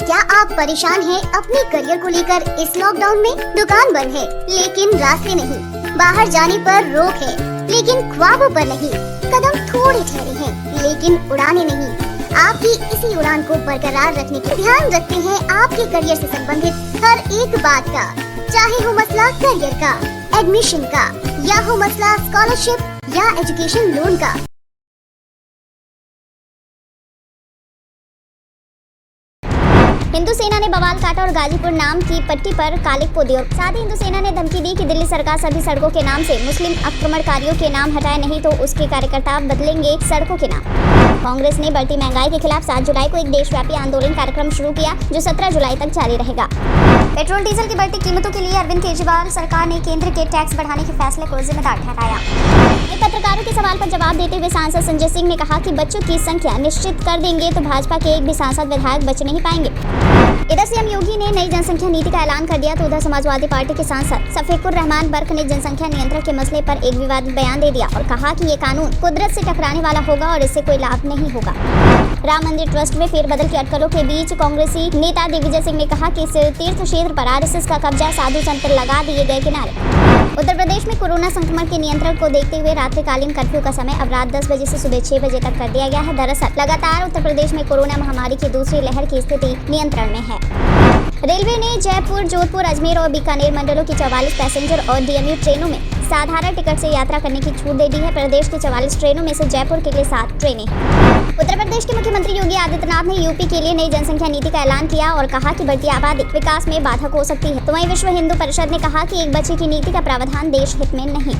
क्या आप परेशान हैं अपने करियर को लेकर? इस लॉकडाउन में दुकान बंद है लेकिन रास्ते नहीं, बाहर जाने पर रोक है लेकिन ख्वाबों पर नहीं, कदम थोड़े ठहरे हैं लेकिन उड़ाने नहीं। आपकी इसी उड़ान को बरकरार रखने के ध्यान रखते हैं आपके करियर से संबंधित हर एक बात का, चाहे हो मसला करियर का, एडमिशन का, या हो मसला स्कॉलरशिप या एजुकेशन लोन का। हिंदू सेना ने बवाल काटा और गाजीपुर नाम की पट्टी पर कालिक को दिया। साथ ही हिंदू सेना ने धमकी दी कि दिल्ली सरकार सभी सड़कों के नाम से मुस्लिम आक्रमणकारियों के नाम हटाए नहीं तो उसके कार्यकर्ता बदलेंगे सड़कों के नाम। कांग्रेस ने बढ़ती महंगाई के खिलाफ 7 जुलाई को एक देशव्यापी आंदोलन कार्यक्रम शुरू किया जो 17 जुलाई तक जारी रहेगा। पेट्रोल डीजल की बढ़ती कीमतों के लिए अरविंद केजरीवाल सरकार ने केंद्र के टैक्स बढ़ाने के फैसले को जिम्मेदार ठहराया। पत्रकारों के सवाल पर जवाब देते हुए सांसद संजय सिंह ने कहा कि बच्चों की संख्या निश्चित कर देंगे तो भाजपा के एक भी सांसद विधायक बच नहीं पाएंगे। इधर सीएम योगी ने नई जनसंख्या नीति का ऐलान कर दिया तो उधर समाजवादी पार्टी के सांसद सफीकुर रहमान बर्क ने जनसंख्या नियंत्रण के मसले पर एक विवादित बयान दे दिया और कहा कि ये कानून कुदरत से टकराने वाला होगा और इससे कोई लाभ नहीं होगा। राम मंदिर ट्रस्ट में फेरबदल की अटकलों के बीच कांग्रेसी नेता दिग्विजय सिंह ने कहा कि इस तीर्थ क्षेत्र पर आरएसएस का कब्जा, साधु संत लगा दिए गए किनारे। उत्तर प्रदेश में कोरोना संक्रमण के नियंत्रण को देखते हुए रात्रिकालीन कर्फ्यू का समय अब रात 10 बजे से सुबह 6 बजे तक कर दिया गया है। दरअसल लगातार उत्तर प्रदेश में कोरोना महामारी की दूसरी लहर की स्थिति नियंत्रण में है। रेलवे ने जयपुर, जोधपुर, अजमेर और बीकानेर मंडलों की 44 पैसेंजर और डीएमयू ट्रेनों में साधारण टिकट से यात्रा करने की छूट दे दी है। प्रदेश की 44 ट्रेनों में से जयपुर के लिए 7 ट्रेनें। उत्तर प्रदेश के मुख्यमंत्री योगी आदित्यनाथ ने यूपी के लिए नई जनसंख्या नीति का ऐलान किया और कहा कि बढ़ती आबादी विकास में बाधक हो सकती है। तो वहीं विश्व हिंदू परिषद ने कहा कि एक बच्चे की नीति का प्रावधान देश हित में नहीं।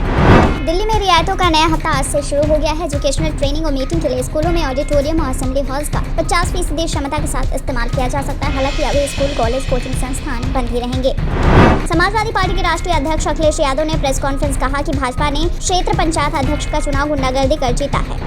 दिल्ली में रियायतों का नया हफ्ता आज से शुरू हो गया है। एजुकेशनल ट्रेनिंग और मीटिंग के लिए स्कूलों में ऑडिटोरियम और असेंबली हॉल्स का 50% क्षमता के साथ इस्तेमाल किया जा सकता है। हालांकि अभी स्कूल, कॉलेज, कोचिंग संस्थान बंद ही रहेंगे। समाजवादी पार्टी के राष्ट्रीय अध्यक्ष अखिलेश यादव ने प्रेस कॉन्फ्रेंस कहा कि भाजपा ने क्षेत्र पंचायत अध्यक्ष का चुनाव गुंडागर्दी कर जीता है।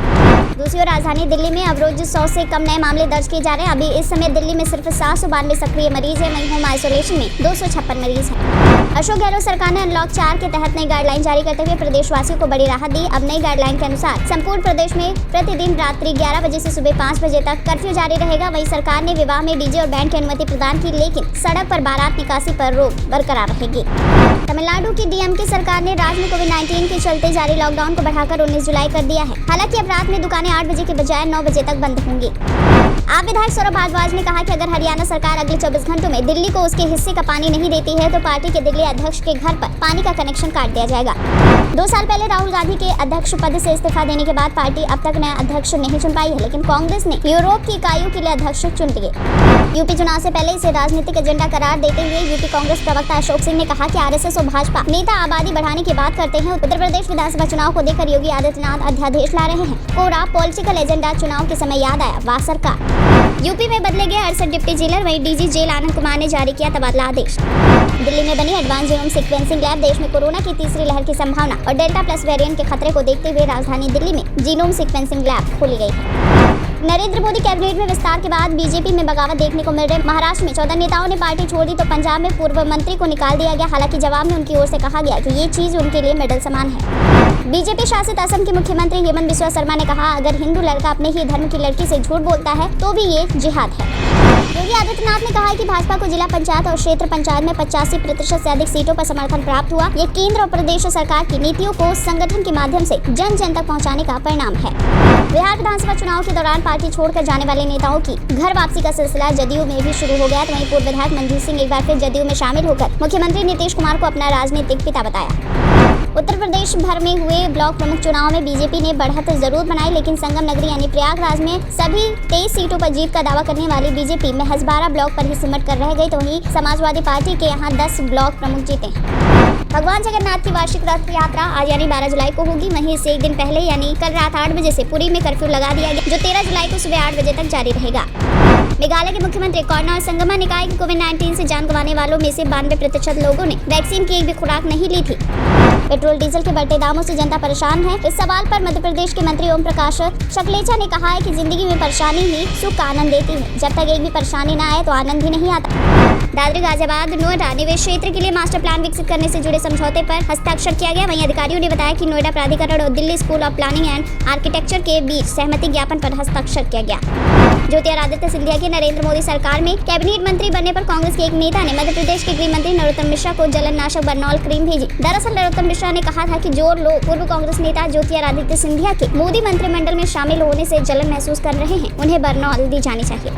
दूसरी ओर राजधानी दिल्ली में अब रोज 100 से कम नए मामले दर्ज किए जा रहे हैं। अभी इस समय दिल्ली में सिर्फ 792 सक्रिय मरीज है। वहीं होम आइसोलेशन में 256 मरीज हैं। अशोक गहलोत सरकार ने अनलॉक 4 के तहत नई गाइडलाइन जारी करते हुए प्रदेशवासियों को बड़ी राहत दी। अब नई गाइडलाइन के अनुसार संपूर्ण प्रदेश में प्रतिदिन रात्रि 11 बजे से सुबह 5 बजे तक कर्फ्यू जारी रहेगा। वहीं सरकार ने विवाह में डीजे और बैंड की अनुमति प्रदान की, लेकिन सड़क पर बारात निकासी पर रोक बरकरार रहेगी। तमिलनाडु की डीएमके सरकार ने राज्य में कोविड-19 के चलते जारी लॉकडाउन को बढ़ाकर 19 जुलाई कर दिया है। हालांकि अब रात में दुकानें 8 बजे के बजाय 9 बजे तक बंद होंगी। आप विधायक सौरभ भारद्वाज ने कहा कि अगर हरियाणा सरकार अगले 24 घंटों में दिल्ली को उसके हिस्से का पानी नहीं देती है तो पार्टी के दिल्ली अध्यक्ष के घर पर पानी का कनेक्शन काट दिया जाएगा। 2 साल पहले राहुल गांधी के अध्यक्ष पद से इस्तीफा देने के बाद पार्टी अब तक नया अध्यक्ष नहीं चुन पाई है, लेकिन कांग्रेस ने यूरोप की इकाइयों के लिए अध्यक्ष चुन लिए। यूपी चुनाव से पहले इसे राजनीतिक एजेंडा करार देते हुए यूपी कांग्रेस प्रवक्ता अशोक सिंह ने कहा कि आरएसएस और भाजपा नेता आबादी बढ़ाने की बात करते हैं। उत्तर प्रदेश विधानसभा चुनाव को देखकर योगी आदित्यनाथ अध्यादेश ला रहे हैं। कोरा पॉलिटिकल एजेंडा चुनाव के समय याद आया वाह सरकार। यूपी में बदले गए 68 डिप्टी जेलर, वहीं डीजी जेल आनंद कुमार ने जारी किया तबादला आदेश। दिल्ली में बनी एडवांस जीनोम सीक्वेंसिंग लैब देश में कोरोना की तीसरी लहर की संभावना और डेल्टा प्लस वेरिएंट के खतरे को देखते हुए राजधानी दिल्ली में जीनोम सीक्वेंसिंग लैब खोली गई है। नरेंद्र मोदी कैबिनेट में विस्तार के बाद बीजेपी में बगावत देखने को मिल रहे। महाराष्ट्र में 14 नेताओं ने पार्टी छोड़ दी तो पंजाब में पूर्व मंत्री को निकाल दिया गया। हालांकि जवाब में उनकी ओर से कहा गया कि ये चीज उनके लिए मेडल समान है। बीजेपी शासित असम के मुख्यमंत्री हेमंत बिस्वा शर्मा ने कहा, अगर हिंदू लड़का अपने ही धर्म की लड़की से झूठ बोलता है तो भी ये जिहाद है। योगी आदित्यनाथ ने कहा है कि भाजपा को जिला पंचायत और क्षेत्र पंचायत में 85% से अधिक सीटों पर समर्थन प्राप्त हुआ। ये केंद्र और प्रदेश सरकार की नीतियों को संगठन के माध्यम से जन जन तक पहुंचाने का परिणाम है। बिहार विधानसभा चुनाव के दौरान पार्टी छोड़कर जाने वाले नेताओं की घर वापसी का सिलसिला जदयू में भी शुरू हो गया। तो वहीं पूर्व विधायक मनजीत सिंह एक बार फिर जदयू में शामिल होकर मुख्यमंत्री नीतीश कुमार को अपना राजनीतिक पिता बताया। उत्तर प्रदेश भर में हुए ब्लॉक प्रमुख चुनाव में बीजेपी ने बढ़त जरूर बनाई, लेकिन संगम नगरी यानी प्रयागराज में सभी 23 सीटों पर जीत का दावा करने वाली बीजेपी महज 12 ब्लॉक पर ही सिमट कर रह गई। तो वहीं समाजवादी पार्टी के यहाँ 10 ब्लॉक प्रमुख जीते। भगवान जगन्नाथ की वार्षिक रथ यात्रा आज यानी 12 जुलाई को होगी। वहीं इससे एक दिन पहले यानी कल रात 8 बजे से पुरी में कर्फ्यू लगा दिया गया, जो 13 जुलाई को सुबह 8 बजे तक जारी रहेगा। मेघालय के मुख्यमंत्री कोनराड संगमा ने कहा कि कोविड-19 से जान गंवाने वालों में से 92% लोगों ने वैक्सीन की एक भी खुराक नहीं ली थी। पेट्रोल डीजल के बढ़ते दामों से जनता परेशान है। इस सवाल पर मध्य प्रदेश के मंत्री ओम प्रकाश शकलेचा ने कहा है कि जिंदगी में परेशानी ही सुख का आनंद देती है। जब तक एक भी परेशानी न आए तो आनंद ही नहीं आता। दादरी गाजियाबाद नोएडा निवेश क्षेत्र के लिए मास्टर प्लान विकसित करने से जुड़े समझौते पर हस्ताक्षर किया गया। वहीं अधिकारियों ने बताया कि नोएडा प्राधिकरण और Delhi school of planning and architecture के बीच सहमति ज्ञापन पर हस्ताक्षर किया गया। ज्योतिरादित्य सिंधिया की नरेंद्र मोदी सरकार में कैबिनेट मंत्री बनने पर कांग्रेस के एक नेता ने मध्य प्रदेश के गृह मंत्री नरोत्तम मिश्रा को जलननाशक बर्नॉल क्रीम भेजी। दरअसल नरोत्तम मिश्रा ने कहा था कि जो लोग पूर्व कांग्रेस नेता ज्योतिरादित्य सिंधिया के मोदी मंत्रिमंडल में शामिल होने से जलन महसूस कर रहे हैं, उन्हें बर्नॉल दी जानी चाहिए।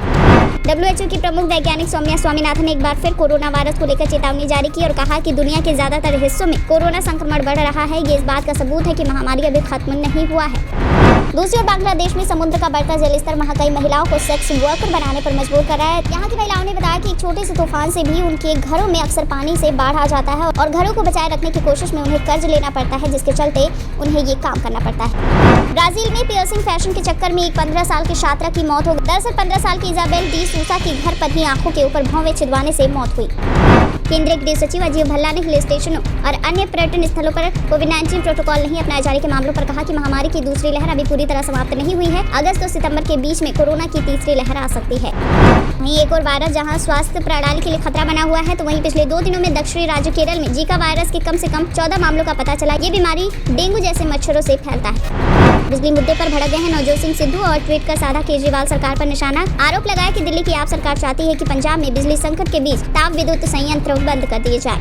WHO की प्रमुख वैज्ञानिक सौम्या स्वामीनाथन ने एक बार फिर कोरोना वायरस को लेकर चेतावनी जारी की और कहा कि दुनिया के ज्यादातर हिस्सों में कोरोना संक्रमण बढ़ रहा है। ये इस बात का सबूत है कि महामारी अभी खत्म नहीं हुआ है। दूसरी ओर बांग्लादेश में समुद्र का बढ़ता जलस्तर वहां कई महिलाओं को सेक्स वर्कर बनाने पर मजबूर कर रहा है। यहाँ की महिलाओं ने बताया कि एक छोटे से तूफान से भी उनके घरों में अक्सर पानी से बाढ़ आ जाता है और घरों को बचाए रखने की कोशिश में उन्हें कर्ज लेना पड़ता है, जिसके चलते उन्हें ये काम करना पड़ता है। ब्राजील में पियर्सिंग फैशन के चक्कर में एक 15 साल की छात्रा की मौत हो गई। दरअसल 15 साल की इजाबेल डी सूसा की घर पर ही आंखों के ऊपर भौवें छिदवाने से मौत हुई। केंद्रीय गृह सचिव अजीत भल्ला ने हिल स्टेशनों और अन्य पर्यटन स्थलों पर कोविड-19 प्रोटोकॉल नहीं अपनाए जाने के मामलों पर कहा कि महामारी की दूसरी लहर अभी पूरी तरह समाप्त नहीं हुई है। अगस्त और सितंबर के बीच में कोरोना की तीसरी लहर आ सकती है। वहीं एक और वायरस जहां स्वास्थ्य प्रणाली के लिए खतरा बना हुआ है, तो वहीं पिछले 2 दिनों में दक्षिणी राज्य केरल में जीका वायरस के कम से कम 14 मामलों का पता चला। ये बीमारी डेंगू जैसे मच्छरों से फैलता है। बिजली मुद्दे पर भड़क गए हैं नवजोत सिंह सिद्धू और ट्वीट कर साधा केजरीवाल सरकार पर निशाना। आरोप लगाया कि दिल्ली की आप सरकार चाहती है कि पंजाब में बिजली संकट के बीच ताप विद्युत संयंत्र बंद कर दिए जाए।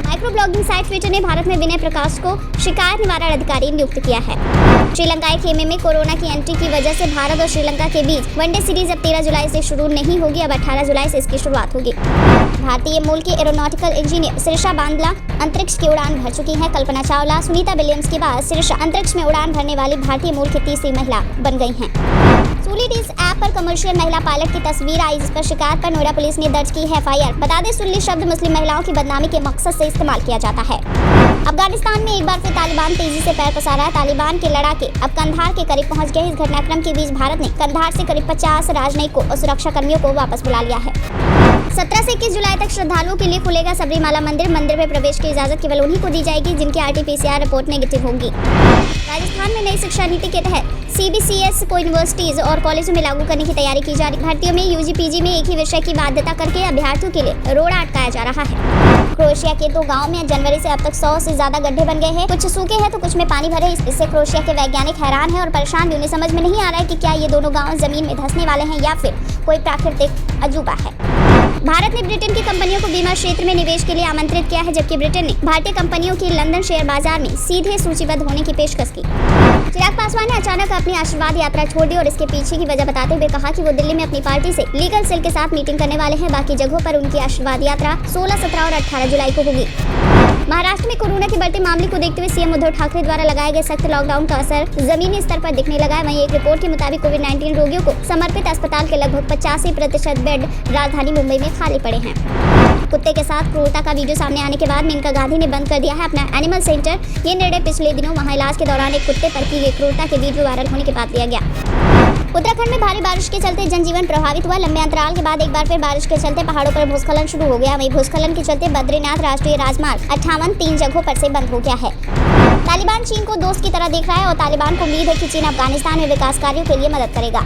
माइक्रो ब्लॉगिंग साइट ट्विटर ने भारत में विनय प्रकाश को शिकायत निवारण अधिकारी नियुक्त किया है। श्रीलंका खेमे में कोरोना की एंट्री की वजह से भारत और श्रीलंका के बीच वनडे सीरीज अब 13 जुलाई से शुरू नहीं होगी, अब 18 जुलाई से इसकी शुरुआत होगी। भारतीय मूल की एरोनॉटिकल इंजीनियर सिरिशा बांदला अंतरिक्ष की उड़ान भर चुकी हैं। कल्पना चावला, सुनीता विलियम्स के बाद सिरिशा अंतरिक्ष में उड़ान भरने वाली भारतीय मूल की तीसरी महिला बन गई हैं। सुलीडीज ऐप पर कमर्शियल महिला पायलट की तस्वीर आई, जिस पर शिकायत पर नोएडा पुलिस ने दर्ज की है FIR। बता दें, सुल्ली शब्द मुस्लिम महिलाओं की बदनामी के मकसद से इस्तेमाल किया जाता है। अफगानिस्तान में एक बार फिर तालिबान तेजी से पैर पसारा है। तालिबान के लड़ाके अब कंधार के करीब पहुंच गए। इस घटनाक्रम के बीच भारत ने कंधार से करीब 50 राजनयिकों और सुरक्षा कर्मियों को वापस बुला लिया है। 17 से 21 जुलाई तक श्रद्धालुओं के लिए खुलेगा सबरीमाला मंदिर। मंदिर में प्रवेश की इजाजत केवल उन्हीं को दी जाएगी जिनकी RT-PCR रिपोर्ट नेगेटिव होगी। राजस्थान में नई शिक्षा नीति के तहत CBCS को यूनिवर्सिटीज और कॉलेजों में लागू करने की तैयारी की जा रही। भर्तियों में UG PG में एक ही विषय की बाध्यता करके अभ्यर्थियों के लिए रोड़ा अटकाया जा रहा है। क्रोएशिया के 2 गाँव में जनवरी से अब तक 100 से ज्यादा गड्ढे बन गए हैं। कुछ सूखे हैं तो कुछ में पानी भरे। इससे क्रोएशिया के वैज्ञानिक हैरान है और परेशान भी। उन्हें समझ में नहीं आ रहा है कि क्या ये दोनों गाँव जमीन में धंसने वाले हैं या फिर कोई प्राकृतिक अजूबा है। भारत ने ब्रिटेन की कंपनियों को बीमा क्षेत्र में निवेश के लिए आमंत्रित किया है, जबकि ब्रिटेन ने भारतीय कंपनियों की लंदन शेयर बाजार में सीधे सूचीबद्ध होने की पेशकश की। चिराग पासवान ने अचानक अपनी आशीर्वाद यात्रा छोड़ दी और इसके पीछे की वजह बताते हुए कहा कि वो दिल्ली में अपनी पार्टी से लीगल सेल के साथ मीटिंग करने वाले हैं। बाकी जगहों पर उनकी आशीर्वाद यात्रा 16, 17 और 18 जुलाई को होगी। महाराष्ट्र में कोरोना के बढ़ते मामले को देखते हुए CM उद्धव ठाकरे द्वारा लगाए गए सख्त लॉकडाउन का असर जमीनी स्तर पर दिखने लगा है। वहीं एक रिपोर्ट के मुताबिक कोविड-19 रोगियों को समर्पित अस्पताल के लगभग 85% बेड राजधानी मुंबई में खाली पड़े हैं। कुत्ते के साथ क्रूरता का वीडियो सामने आने के बाद मेनका गांधी ने बंद कर दिया है अपना एनिमल सेंटर। ये निर्णय पिछले दिनों वहां इलाज के दौरान एक कुत्ते पर की गई क्रूरता के वीडियो वायरल होने के बाद लिया गया। उत्तराखंड में भारी बारिश के चलते जनजीवन प्रभावित हुआ। लंबे अंतराल के बाद एक बार फिर बारिश के चलते पहाड़ों पर भूस्खलन शुरू हो गया। वहीं भूस्खलन के चलते बद्रीनाथ राष्ट्रीय राजमार्ग 58 3 जगहों पर से बंद हो गया है। तालिबान चीन को दोस्त की तरह देख रहा है और तालिबान को उम्मीद है कि चीन अफगानिस्तान में विकास कार्यों के लिए मदद करेगा।